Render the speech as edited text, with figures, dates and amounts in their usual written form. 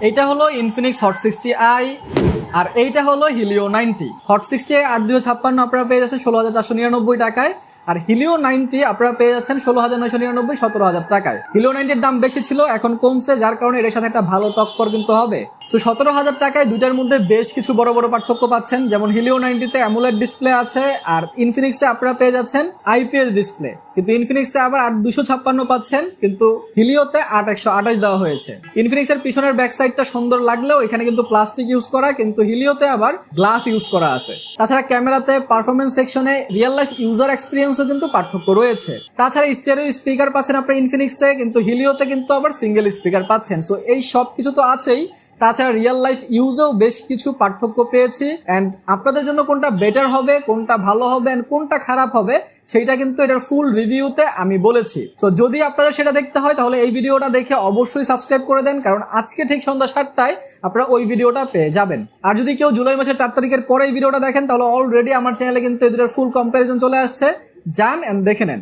এইটা হলো Infinix hot 60i আর এইটা হলো হিলিও 90। হট 60i 8256 আপনারা পেয়ে যাচ্ছেন 16,499 টাকায়, আর হিলিও 90 আপনারা পেয়ে যাচ্ছেন 16,999 17,000 টাকায়। হিলিও 90 এর দাম বেশি ছিল, এখন কমছে, যার কারণে এর সাথে একটা ভালো টক্কর কিন্তু হবে। তো 17,000 টাকায় দুইটার মধ্যে বেশ কিছু বড় বড় পার্থক্য পাচ্ছেন। যেমন হিলিও 90 তে অ্যামোলেড ডিসপ্লে আছে, আর ইনফিনিক্সে আপনারা পেয়ে যাচ্ছেন আইপিএস ডিসপ্লে। কিন্তু ইনফিনিক্সে আবার 8256 পাচ্ছেন, কিন্তু হিলিওতে 8128 দেওয়া হয়েছে। ইনফিনিক্সের পিছনের ব্যাক সাইডটা সুন্দর লাগলেও এখানে কিন্তু প্লাস্টিক ইউজ করা, কিন্তু হিলিওতে আবার গ্লাস ইউজ করা আছে। তাছাড়া ক্যামেরাতে পারফরমেন্স সেকশনে রিয়েল লাইফ ইউজার এক্সপিরিয়েন্সও কিন্তু পার্থক্য রয়েছে। তাছাড়া স্টেরিও স্পিকার পাচ্ছেন আপনার ইনফিনিক্সে, কিন্তু হিলিওতে কিন্তু আবার সিঙ্গেল স্পিকার পাচ্ছেন। সো এই সব কিছু তো আছেই, তাছাড়া রিয়েল লাইফ ইউজেও বেশ কিছু পার্থক্য পেয়েছি। অ্যান্ড আপনাদের জন্য কোনটা বেটার হবে, কোনটা ভালো হবে অ্যান্ড কোনটা খারাপ হবে, সেইটা কিন্তু এটার ফুল রিভিউতে আমি বলেছি। সো যদি আপনাদের সেটা দেখতে হয় তাহলে এই ভিডিওটা দেখে অবশ্যই সাবস্ক্রাইব করে দেন, কারণ আজকে ঠিক সন্ধ্যা 7টায় আপনারা ওই ভিডিওটা পেয়ে যাবেন। আর যদি কেউ জুলাই মাসের 4 তারিখের পরে এই ভিডিওটা দেখেন তাহলে অলরেডি আমার চ্যানেলে কিন্তু এদের ফুল কম্প্যারিজন চলে আসছে, যান এন্ড দেখে নেন।